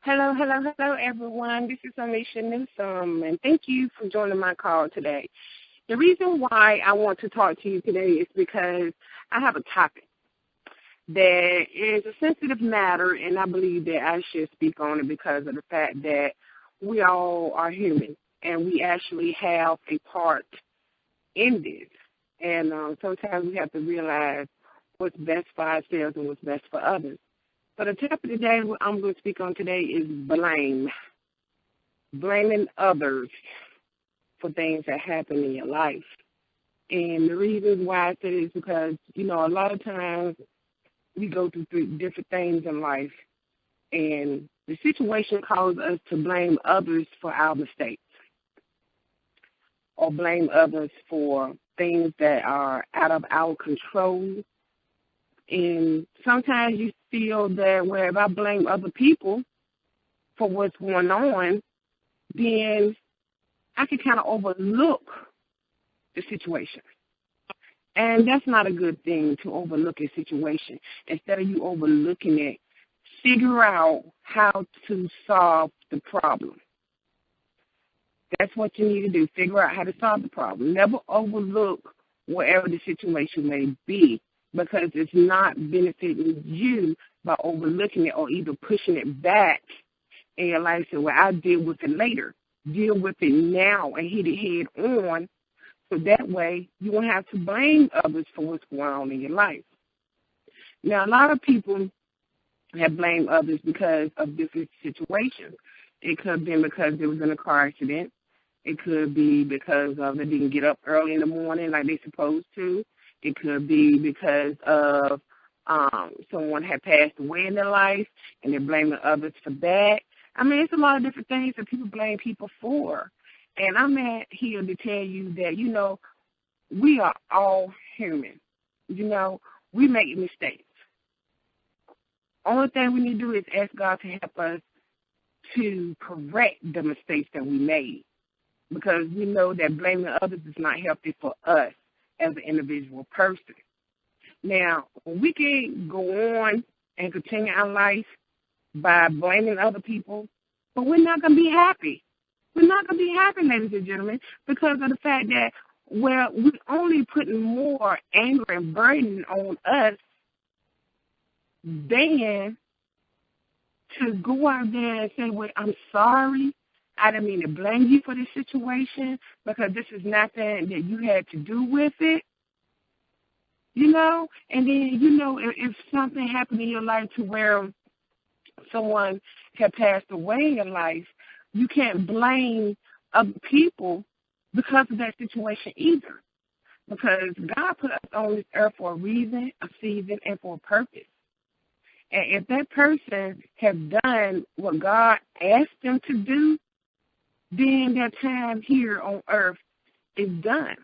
Hello, everyone. This is Anisha Newsome, and thank you for joining my call today. The reason why I want to talk to you today is because I have a topic that is a sensitive matter, and I believe that I should speak on it because of the fact that we all are human, and we actually have a part in this. And sometimes we have to realize what's best for ourselves and what's best for others. So the topic today I'm going to speak on today is blame. Blaming others for things that happen in your life. And the reason why I say it is because, a lot of times we go through different things in life, and the situation causes us to blame others for our mistakes or blame others for things that are out of our control. And sometimes you feel that, well, if I blame other people for what's going on, then I can kind of overlook the situation. And that's not a good thing, to overlook a situation. Instead of you overlooking it, figure out how to solve the problem. That's what you need to do. Figure out how to solve the problem. Never overlook whatever the situation may be, because it's not benefiting you by overlooking it or either pushing it back in your life. So, well, I'll deal with it later. Deal with it now and hit it head on, so that way you won't have to blame others for what's going on in your life. Now, a lot of people have blamed others because of different situations. It could have been because they was in a car accident. It could be because they didn't get up early in the morning like they're supposed to. It could be because of someone had passed away in their life, and they're blaming others for that. I mean, it's a lot of different things that people blame people for. And I'm here to tell you that, we are all human. We make mistakes. Only thing we need to do is ask God to help us to correct the mistakes that we made, because we know that blaming others is not healthy for us as an individual person. Now, we can go on and continue our life by blaming other people, but we're not going to be happy. We're not going to be happy, ladies and gentlemen, because of the fact that, we're only putting more anger and burden on us than to go out there and say, well, I'm sorry. I didn't mean to blame you for this situation because this is nothing that you had to do with it. And then, if something happened in your life to where someone had passed away in your life, you can't blame other people because of that situation either. Because God put us on this earth for a reason, a season, and for a purpose. And if that person has done what God asked them to do, then their time here on earth is done.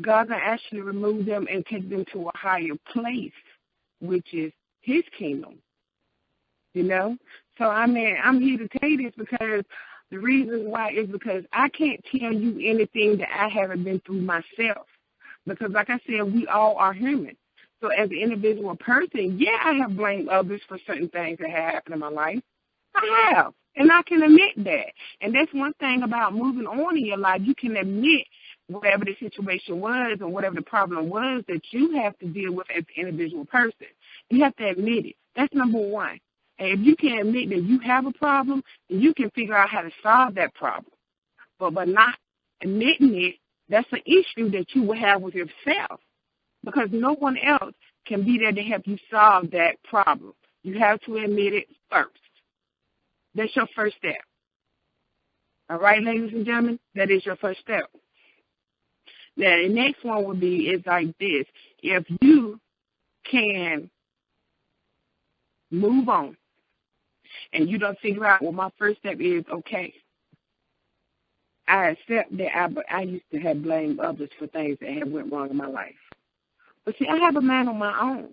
God can actually remove them and take them to a higher place, which is His kingdom. So, I'm here to tell you this because the reason why is because I can't tell you anything that I haven't been through myself. Because, like I said, we all are human. So, as an individual person, yeah, I have blamed others for certain things that have happened in my life. I have. And I can admit that. And that's one thing about moving on in your life. You can admit whatever the situation was or whatever the problem was that you have to deal with as an individual person. You have to admit it. That's number one. And if you can admit that you have a problem, then you can figure out how to solve that problem. But by not admitting it, that's an issue that you will have with yourself, because no one else can be there to help you solve that problem. You have to admit it first. That's your first step. All right, ladies and gentlemen, that is your first step. Now, the next one would be is like this. If you can move on and you don't figure out, well, my first step is, okay, I accept that I used to have blamed others for things that had went wrong in my life. But see, I have a mind on my own.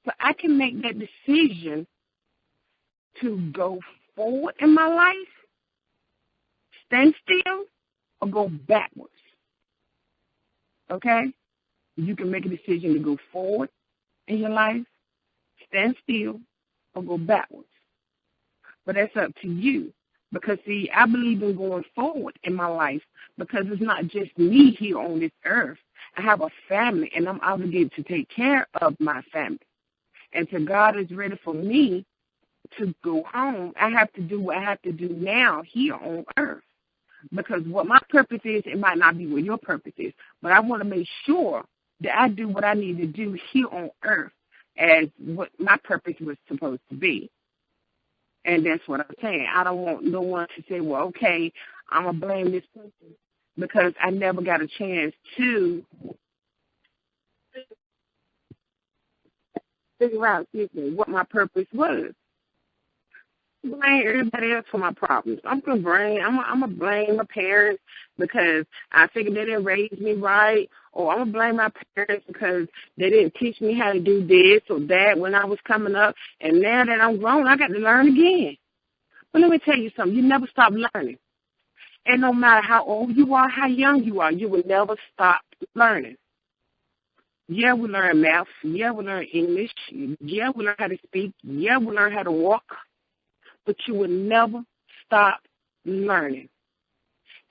So I can make that decision to go forward in my life, stand still, or go backwards. Okay? You can make a decision to go forward in your life, stand still, or go backwards. But that's up to you. Because, see, I believe in going forward in my life because it's not just me here on this earth. I have a family, and I'm obligated to take care of my family. And till God is ready for me to go home, I have to do what I have to do now here on earth. Because what my purpose is, it might not be what your purpose is. But I want to make sure that I do what I need to do here on earth as what my purpose was supposed to be. And that's what I'm saying. I don't want no one to say, well, okay, I'm going to blame this person because I never got a chance to figure out, what my purpose was. Blame everybody else for my problems. I'm gonna blame my parents because I figured they didn't raise me right, or I'm gonna blame my parents because they didn't teach me how to do this or that when I was coming up. And now that I'm grown, I got to learn again. But let me tell you something: you never stop learning, and no matter how old you are, how young you are, you will never stop learning. Yeah, we learn math. Yeah, we learn English. Yeah, we learn how to speak. Yeah, we learn how to walk. But you will never stop learning.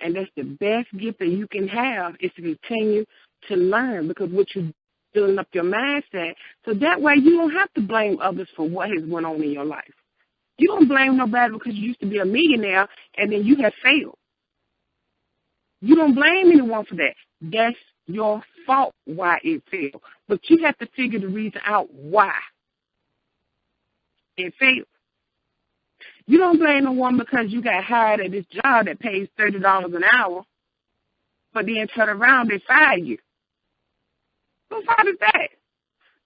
And that's the best gift that you can have is to continue to learn because what you're building up your mindset. So that way you don't have to blame others for what has went on in your life. You don't blame nobody because you used to be a millionaire and then you have failed. You don't blame anyone for that. That's your fault why it failed. But you have to figure the reason out why it failed. You don't blame no one because you got hired at this job that pays $30 an hour, but then turn around and fire you. Whose fault is that?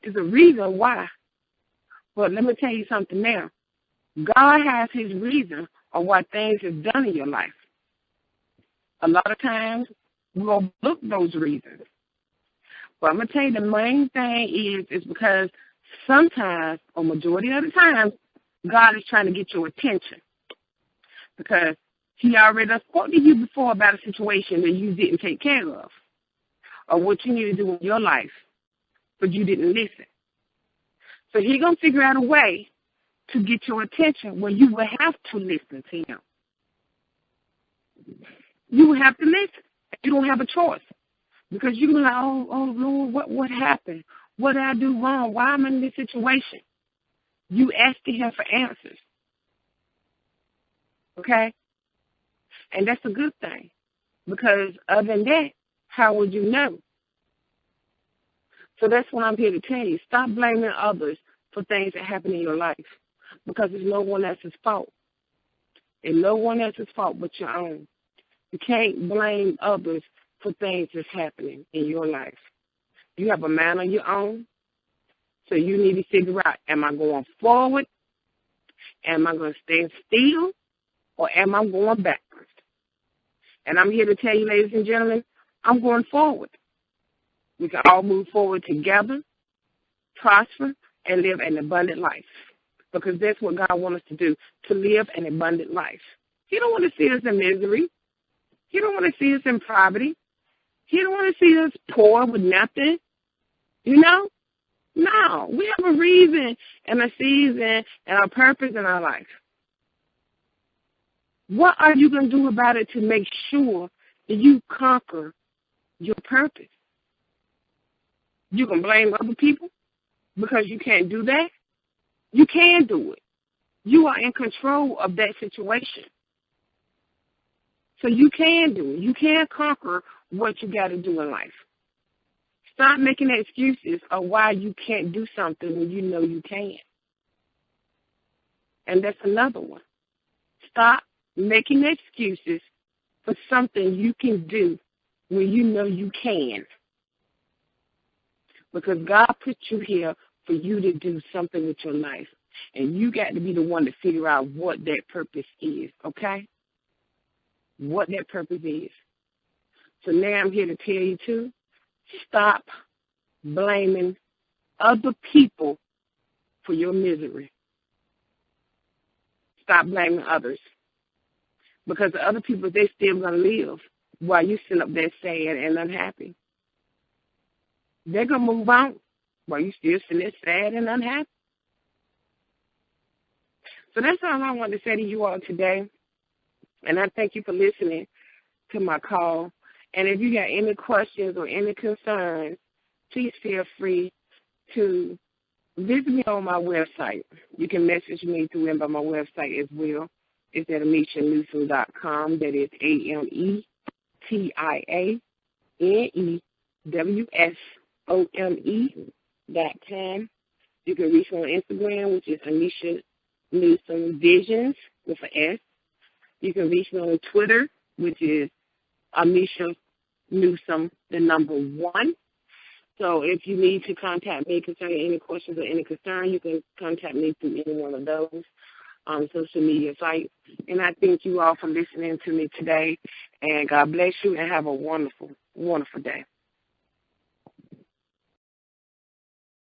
There's a reason why. But let me tell you something now. God has his reason of why things are done in your life. A lot of times, we overlook those reasons. But I'm going to tell you the main thing is because sometimes, or majority of the time, God is trying to get your attention because he already spoke to you before about a situation that you didn't take care of or what you need to do in your life, but you didn't listen. So he's going to figure out a way to get your attention where you will have to listen to him. You will have to listen. You don't have a choice because you're like, oh Lord, what happened? What did I do wrong? Why am I in this situation? You asking him for answers. Okay? And that's a good thing. Because other than that, how would you know? So that's what I'm here to tell you. Stop blaming others for things that happen in your life. Because it's no one else's fault. It's no one else's fault but your own. You can't blame others for things that's happening in your life. You have a mind of your own. So you need to figure out, am I going forward? Am I going to stand still? Or am I going backwards? And I'm here to tell you, ladies and gentlemen, I'm going forward. We can all move forward together, prosper, and live an abundant life. Because that's what God wants us to do, to live an abundant life. He don't want to see us in misery. He don't want to see us in poverty. He don't want to see us poor with nothing. You know? No, we have a reason and a season and a purpose in our life. What are you going to do about it to make sure that you conquer your purpose? You can blame other people because you can't do that. You can do it. You are in control of that situation. So you can do it. You can conquer what you got to do in life. Stop making excuses of why you can't do something when you know you can. And that's another one. Stop making excuses for something you can do when you know you can. Because God put you here for you to do something with your life. And you got to be the one to figure out what that purpose is, okay? What that purpose is. So now I'm here to tell you, too, stop blaming other people for your misery. Stop blaming others. Because the other people, they're still going to live while you sit up there sad and unhappy. They're going to move on while you still sit there sad and unhappy. So that's all I want to say to you all today. And I thank you for listening to my call. And if you got any questions or any concerns, please feel free to visit me on my website. You can message me through my website as well. It's at AmishaNewsome.com. That is AMETIANEWSOME.com. You can reach me on Instagram, which is Amisha Newsome Visions with an S. You can reach me on Twitter, which is Amisha Newsome, the number 1. So if you need to contact me concerning any questions or any concern, you can contact me through any one of those social media sites. And I thank you all for listening to me today. And God bless you and have a wonderful, wonderful day.